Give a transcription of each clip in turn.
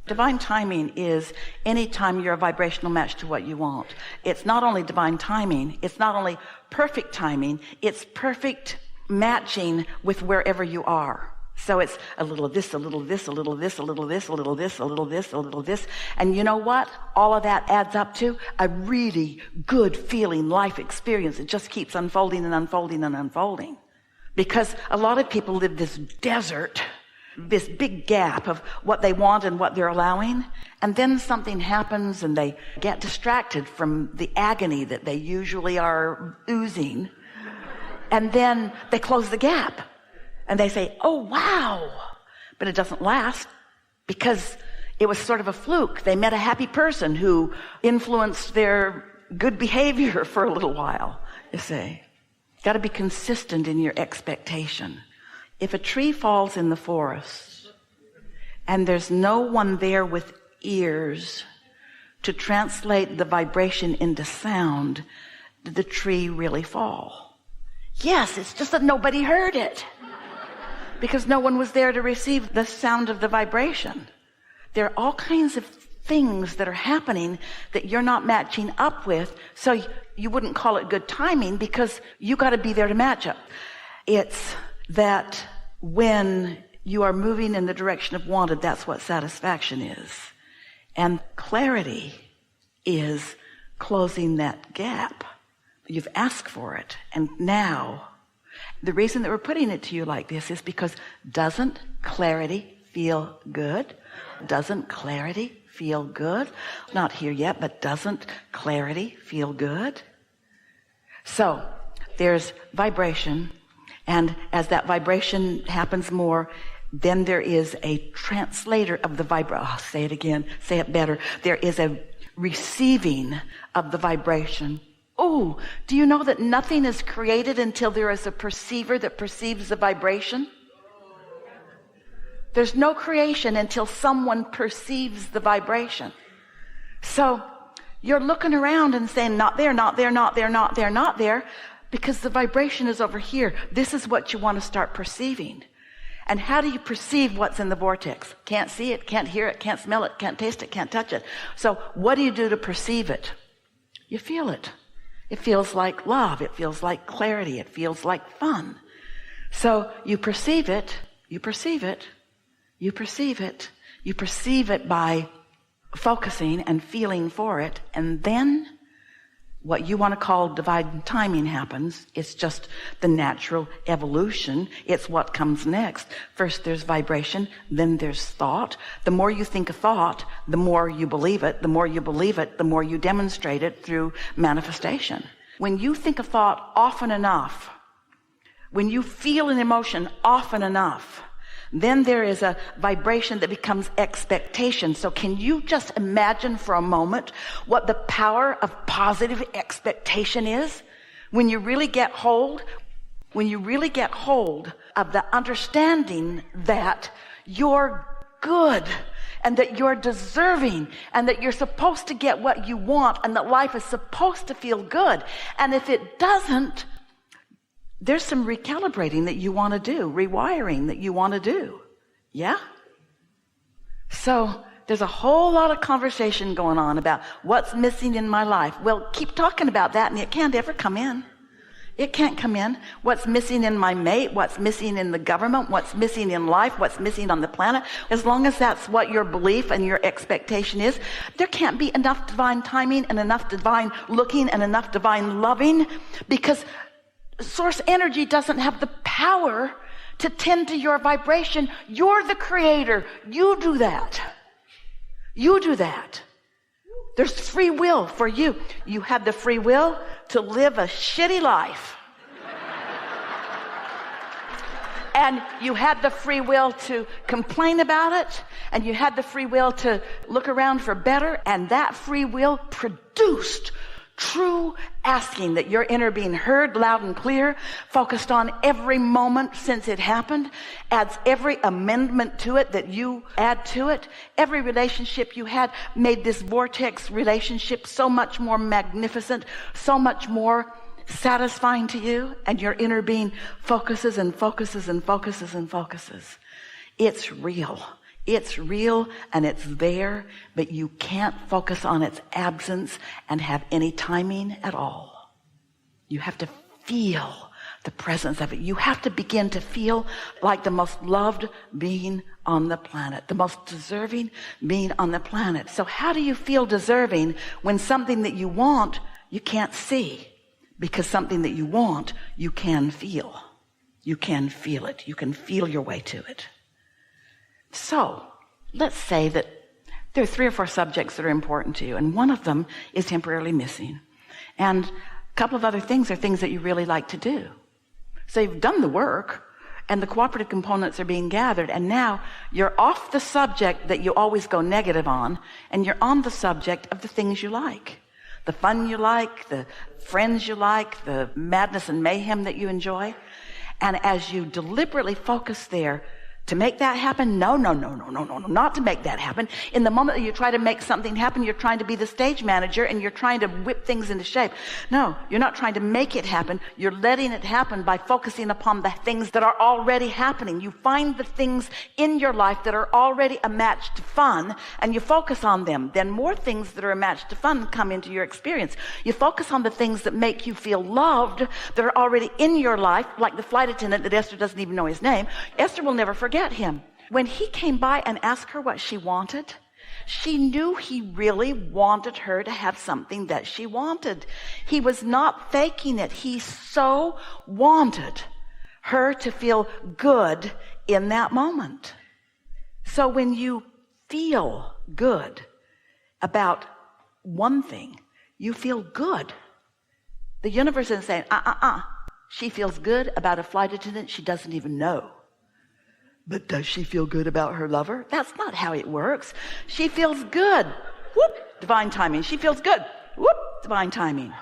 Divine timing is any time you're a vibrational match to what you want. It's not only divine timing, it's not only perfect timing, it's perfect matching with wherever you are. So it's a little of this, a little of this, a little of this, a little of this, a little of this, a little of this, a little of this. And you know what? All of that adds up to a really good feeling life experience. It just keeps unfolding and unfolding and unfolding. Because a lot of people live this desert, this big gap of what they want and what they're allowing, and then something happens and they get distracted from the agony that they usually are oozing, and then they close the gap and they say, oh wow, but it doesn't last because it was sort of a fluke. They met a happy person who influenced their good behavior for a little while. You see, got to be consistent in your expectation. If a tree falls in the forest and there's no one there with ears to translate the vibration into sound, did the tree really fall? Yes, it's just that nobody heard it because no one was there to receive the sound of the vibration. There are all kinds of things that are happening that you're not matching up with, so you wouldn't call it good timing because you got to be there to match up. It's that when you are moving in the direction of wanted, that's what satisfaction is. And clarity is closing that gap. You've asked for it. And now, the reason that we're putting it to you like this is because doesn't clarity feel good? Doesn't clarity feel good? Not here yet, but doesn't clarity feel good? So, there's vibration. And as that vibration happens more, then there is a translator of the vibration. I'll say it again, say it better. There is a receiving of the vibration. Oh, do you know that nothing is created until there is a perceiver that perceives the vibration? There's no creation until someone perceives the vibration. So you're looking around and saying, not there, not there, not there, not there, not there. Because the vibration is over here. This is what you want to start perceiving. And how do you perceive what's in the vortex? Can't see it, can't hear it, can't smell it, can't taste it, can't touch it. So what do you do to perceive it? You feel it. It feels like love. It feels like clarity. It feels like fun. So you perceive it, you perceive it, you perceive it. You perceive it by focusing and feeling for it. And then what you want to call divine timing happens. It's just the natural evolution. It's what comes next. First there's vibration, then there's thought. The more you think a thought, the more you believe it. The more you believe it, the more you demonstrate it through manifestation. When you think a thought often enough, when you feel an emotion often enough, then there is a vibration that becomes expectation. So can you just imagine for a moment what the power of positive expectation is? When you really get hold of the understanding that you're good and that you're deserving and that you're supposed to get what you want and that life is supposed to feel good. And if it doesn't, there's some recalibrating that you want to do, rewiring that you want to do. Yeah? So there's a whole lot of conversation going on about what's missing in my life. Well, keep talking about that and it can't ever come in. It can't come in. What's missing in my mate, what's missing in the government, what's missing in life, what's missing on the planet. As long as that's what your belief and your expectation is, there can't be enough divine timing and enough divine looking and enough divine loving, because source energy doesn't have the power to tend to your vibration. You're the creator. You do that. You do that. There's free will for you. You have the free will to live a shitty life. And you had the free will to complain about it. And you had the free will to look around for better. And that free will produced true asking, that your inner being heard loud and clear, focused on every moment since it happened, adds every amendment to it that you add to it. Every relationship you had made this vortex relationship so much more magnificent, so much more satisfying to you, and your inner being focuses and focuses and focuses and focuses. It's real. It's real and it's there, but you can't focus on its absence and have any timing at all. You have to feel the presence of it. You have to begin to feel like the most loved being on the planet, the most deserving being on the planet. So how do you feel deserving when something that you want, you can't see? Because something that you want, you can feel. You can feel it. You can feel your way to it. So let's say that there are 3 or 4 subjects that are important to you, and one of them is temporarily missing. And a couple of other things are things that you really like to do. So you've done the work, and the cooperative components are being gathered, and now you're off the subject that you always go negative on, and you're on the subject of the things you like. The fun you like, the friends you like, the madness and mayhem that you enjoy. And as you deliberately focus there to make that happen, no, not to make that happen. In the moment that you try to make something happen, you're trying to be the stage manager and you're trying to whip things into shape. No, you're not trying to make it happen. You're letting it happen by focusing upon the things that are already happening. You find the things in your life that are already a match to fun and you focus on them. Then more things that are a match to fun come into your experience. You focus on the things that make you feel loved, that are already in your life, like the flight attendant that Esther doesn't even know his name. Esther will never forget him. When he came by and asked her what she wanted, she knew he really wanted her to have something that she wanted. He was not faking it. He so wanted her to feel good in that moment. So when you feel good about one thing, you feel good. The universe isn't saying, she feels good about a flight attendant she doesn't even know. But does she feel good about her lover? That's not how it works. She feels good. Whoop, divine timing. She feels good. Whoop, divine timing.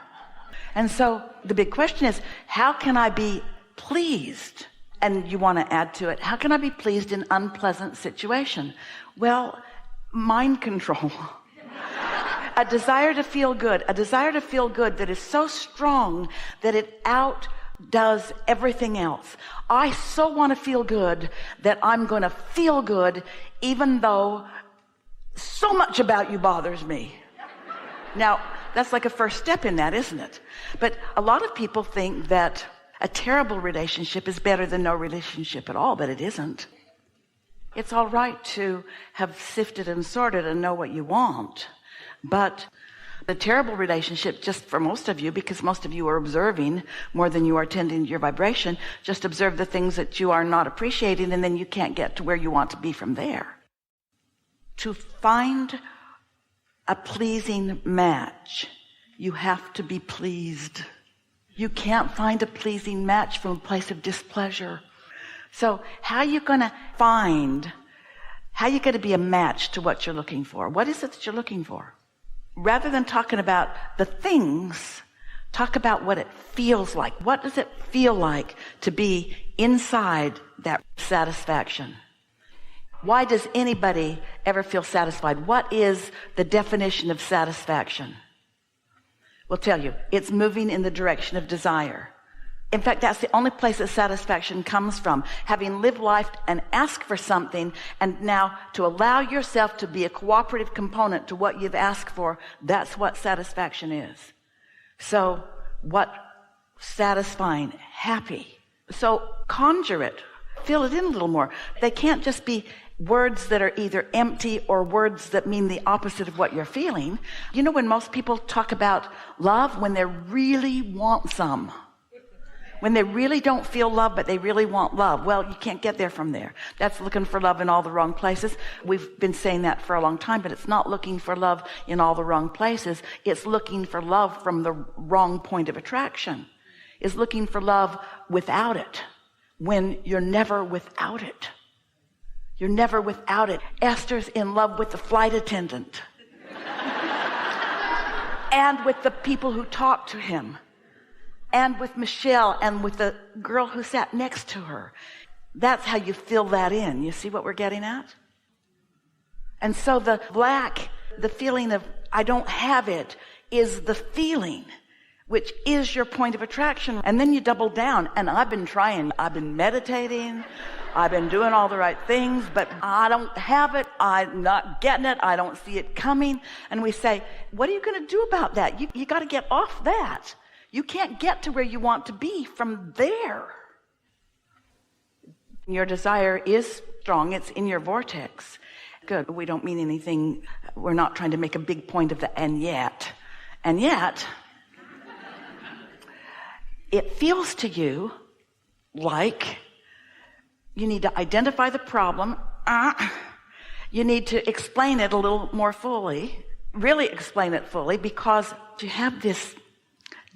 And so the big question is, how can I be pleased? And you want to add to it, how can I be pleased in unpleasant situation? Well, mind control. A desire to feel good that is so strong that it outdoes everything else. I so want to feel good that I'm going to feel good even though so much about you bothers me. Now, that's like a first step in that, isn't it? But a lot of people think that a terrible relationship is better than no relationship at all, but it isn't. It's all right to have sifted and sorted and know what you want, but the terrible relationship, just for most of you, because most of you are observing more than you are tending to your vibration, just observe the things that you are not appreciating, and then you can't get to where you want to be from there. To find a pleasing match, you have to be pleased. You can't find a pleasing match from a place of displeasure. So how are you going to be a match to what you're looking for? What is it that you're looking for? Rather than talking about the things, talk about what it feels like. What does it feel like to be inside that satisfaction? Why does anybody ever feel satisfied? What is the definition of satisfaction? We'll tell you, it's moving in the direction of desire. In fact, that's the only place that satisfaction comes from. Having lived life and asked for something, and now to allow yourself to be a cooperative component to what you've asked for, that's what satisfaction is. So what satisfying, happy. So conjure it, fill it in a little more. They can't just be words that are either empty or words that mean the opposite of what you're feeling. You know when most people talk about love? When they really want some. When they really don't feel love, but they really want love. Well, you can't get there from there. That's looking for love in all the wrong places. We've been saying that for a long time, but it's not looking for love in all the wrong places. It's looking for love from the wrong point of attraction. It's looking for love without it, when you're never without it. You're never without it. Esther's in love with the flight attendant and with the people who talk to him, and with Michelle, and with the girl who sat next to her. That's how you fill that in. You see what we're getting at? And so the black, the feeling of I don't have it, is the feeling, which is your point of attraction. And then you double down. And I've been trying. I've been meditating. I've been doing all the right things, but I don't have it. I'm not getting it. I don't see it coming. And we say, what are you going to do about that? You got to get off that. You can't get to where you want to be from there. Your desire is strong. It's in your vortex. Good. We don't mean anything. We're not trying to make a big point of the and yet. And yet, it feels to you like you need to identify the problem. You need to explain it a little more fully, really explain it fully, because you have this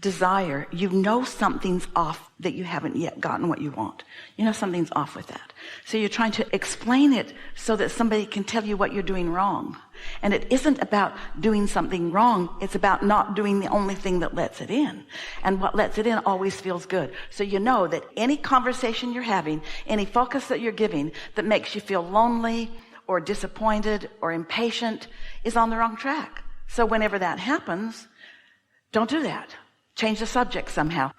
desire. You know something's off, that you haven't yet gotten what you want. You know something's off with that. So you're trying to explain it so that somebody can tell you what you're doing wrong. And it isn't about doing something wrong. It's about not doing the only thing that lets it in. And what lets it in always feels good. So you know that any conversation you're having, any focus that you're giving that makes you feel lonely or disappointed or impatient is on the wrong track. So whenever that happens, don't do that. Change the subject somehow.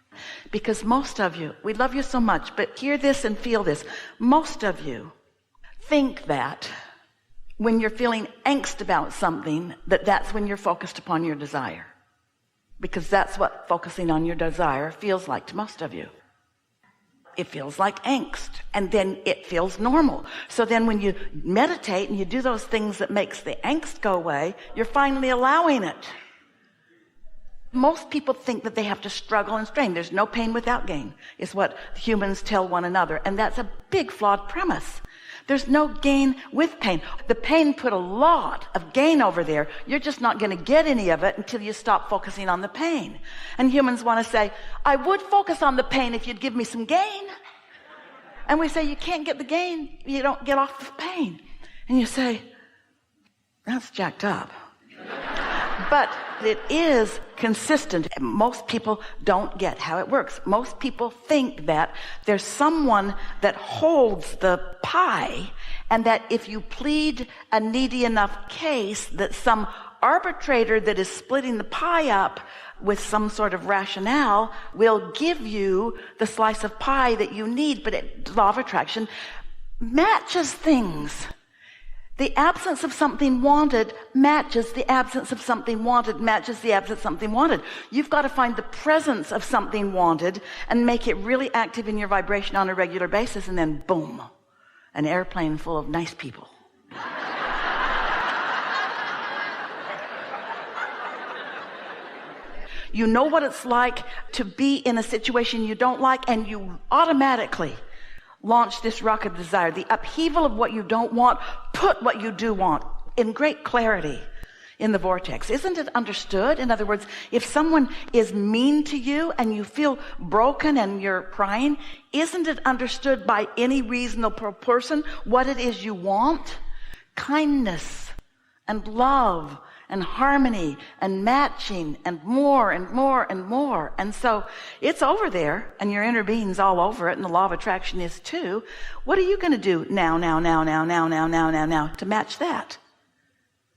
Because most of you, we love you so much, but hear this and feel this. Most of you think that when you're feeling angst about something, that's when you're focused upon your desire. Because that's what focusing on your desire feels like to most of you. It feels like angst, and then it feels normal. So then when you meditate and you do those things that makes the angst go away, you're finally allowing it. Most people think that they have to struggle and strain. There's no pain without gain, is what humans tell one another. And that's a big flawed premise. There's no gain with pain. The pain put a lot of gain over there. You're just not going to get any of it until you stop focusing on the pain. And humans want to say, I would focus on the pain if you'd give me some gain. And we say, you can't get the gain. You don't get off the pain. And you say, that's jacked up. But it is consistent. Most people don't get how it works. Most people think that there's someone that holds the pie, and that if you plead a needy enough case, that some arbitrator that is splitting the pie up with some sort of rationale will give you the slice of pie that you need. But the law of attraction matches things. The absence of something wanted matches the absence of something wanted, matches the absence of something wanted. You've got to find the presence of something wanted and make it really active in your vibration on a regular basis, and then boom, an airplane full of nice people. You know what it's like to be in a situation you don't like, and you automatically launch this rocket of desire, the upheaval of what you don't want, put what you do want in great clarity in the vortex. Isn't it understood? In other words, if someone is mean to you and you feel broken and you're crying, isn't it understood by any reasonable person what it is you want? Kindness and love and harmony and matching and more and more and more. And so it's over there, and your inner being's all over it, and the law of attraction is too. What are you going to do now to match that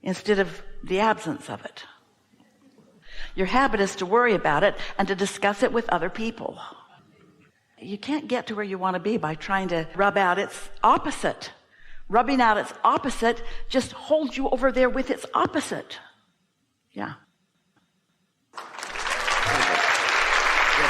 instead of the absence of it? Your habit is to worry about it and to discuss it with other people. You can't get to where you want to be by trying to rub out its opposite. Rubbing out its opposite just holds you over there with its opposite. Yeah.